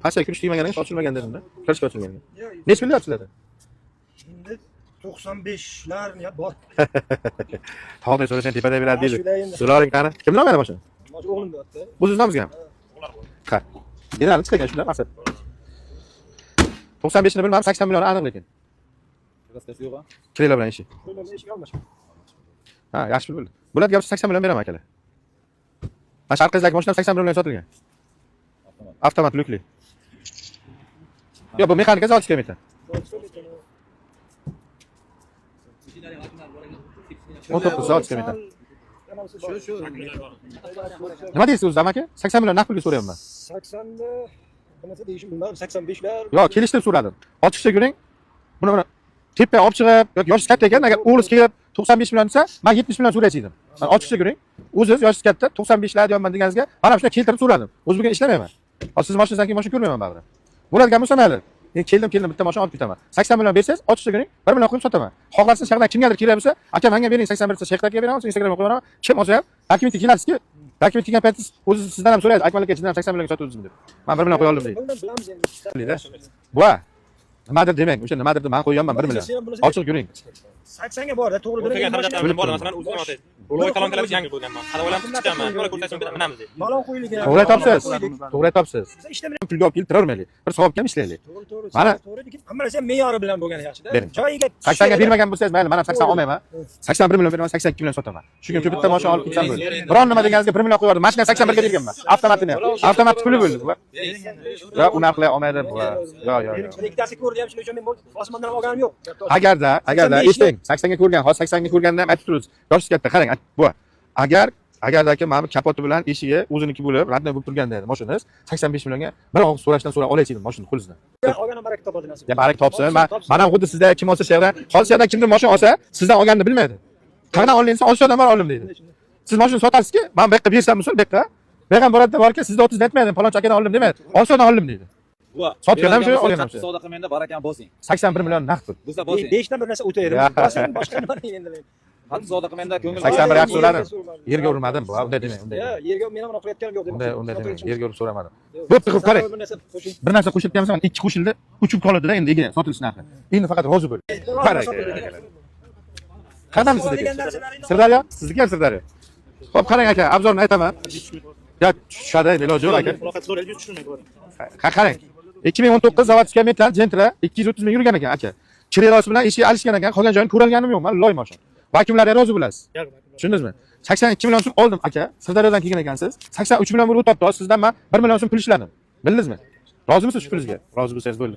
Pastga kirish tegmaganiga ochilmagan dedim-da. Kirishga ochilgan. Necha pulga ochiladi? Endi 95lar bor. Tog'da so'rasang tepada beradi deydi. Sizlaring qani? Kim bilan mana boshqa? O'g'lim deyapti. Bu siz namizgami? Ha. General chiqagan shular maqsad. 95 ni bilmadim, 80 million aniq lekin. Raskasi yo'q-a? Kiranglar bilan ishi. Qo'ldan eshik olmash. Ha, yaxshi pul. Bularga 80 million beraman akalar. Mana shu arqazdagi mashina 80 million sotilgan. Avtomat lyukli. Yo'q, bu mexanika zavod kelmaydi. 19 zavod kelmaydi. Shu. Nima deysiz o'zi amaki? 80 million naqd pulga so'rayapman. 80da nima deyishim bilmadim, 85lar. Yo'q, kelishtirib so'radim. Ochiqcha ko'ring. Buni tepa olib chiqib, yoki yoshi katta ekan, agar o'g'liz kelib 95 million desa, men 70 million so'raysidim. Ochiqcha ko'ring. O'zingiz yoshi katta 95 lar deyapman deganingizga, mana shunday keltirib so'radim. O'zi bugun ishlamayman. Siz mashinangizdan keyin mashina ko'rmayman baribir. Bo'ladigan bo'lsa mayli. Men keldim bitta mashina olib ketaman. 80 million bersangiz, ochiqcha ko'ring, 1 million qo'yib sotaman. Xohlasangiz shaqadan kimgadir kerak bo'lsa, aka menga bering 80 bersa, Shayxlarga beraman, Instagramga qo'yaman. Kim olsa ham dokumentga kelasizki, dokument kelgan paytingiz o'zi sizdan ham so'raydi, akmal aka sizdan 80 millionga sotdingizmi deb. Men 1 million qo'ya oldim deydi. Bilamiz endi. Bu nimadir demang, o'sha nimadir deb men qo'yganman 1 million. Ochiq ko'ring. 80ga bor-da, to'g'ri O'tgan deb. xarajatlarim bor, masalan, o'zim otay. Uloy talonkalar yangi qo'yganman. Qaravolam chiqaman, to'g'ri ko'rsatishim bilan minamiz deydi. Malon qo'yilgan. To'g'ri aytibsiz. To'g'ri aytibsiz. Ishda Pulga olib kelib turavermaylik. Bir savobga ham ishlaylik. to'g'ri. Mana lekin hammasi ham me'yori bilan bo'lgani yaxshi-da. Bering. Joyiga 80 ga bermagan bo'lsangiz, mayli, men ham 80 olmayman. 81 million beraman, 82 million sotaman. Shuning uchun bitta mashina olib ketsam bo'ldi. Biron nima deganingizga 1 million qo'yib yubordim. Mashina 81 ga berganman. Avtomatini. Avtomat puli bo'ldi bu. Yo, unaqa qilay olmaydi bu. Yo. Ikkitasi ko'rdi ham shuning uchun men osmondan olganim yo'q. Agarda eshiting, 80 ga ko'rgan, hozir 80 ga ko'rganda ham aytib turibsiz. Yoshi katta, qarang, bu. Agardaki mana bu kapoti bilan eshigi o'ziniki bo'lib, radna bo'lib turganda edi mashinangiz 85 millionga bir og'iz so'rashdan so'rab olasiz mashina qo'lingizdan. Olganim baraka topadi nasib. Ya barak topsin. Mana xuddi sizda kim olsa shayxdan, hozir shayxdan kimdir mashina olsa, sizdan olganini bilmaydi. Qayerdan oldingiz? Oshiyodan bor oldim deydi. Siz mashina sotasizki, men bu yerga bersam misol, bu yerga. Bu yerga boradi borki, sizda 30 aytmaydi, falonchi akadan oldim demaydi. Oshiyodan oldim deydi. Sotgan ham shu, olgan ham shu. Savdo qilmanda barakam bosing. 81 million naqd pul. Bo'lsa bosing. 5 dan bir narsa o'taydi. Boshqa nima endi. Hadi savdo qilmanda ko'ngil 81 yaxshi so'radim. Yerga urmadim bu, unday demang, unday. Ya, yerga men ham qilayotganim yo'q dedim. Unday demang, yerga urib so'ramadim. Bo'pti, qilib qarang. Bir narsa qo'shib kelmasam, 2 qo'shildi, uchib qoladi-da endi ega sotilish narxi. Endi faqat rozi bo'ling. Qarang. Qanday sizniki? Sirdaryo? Sizniki ham Sirdaryo. Xo'p, qarang aka, obzorni aytaman. Ya, tushadi, iloji yo'q aka. Qarang. 2019 zavodskiy metlar Gentra 230 ming yurgan ekan aka. Chirerosi bilan eshik alishgan ekan, qolgan joyini ko'rganim yo'q, men loy mashina. Vakimlarga rozi bo'lasiz. Tushundingizmi? 82 million so'm oldim aka. Sirdaryodan kelgan ekansiz. 83 million bo'lib o'tibdi. Sizdan men 1 million so'm pul ishladim. Bildingizmi? Rozimisiz shu pulingizga? Rozi bo'lsangiz bo'ldi.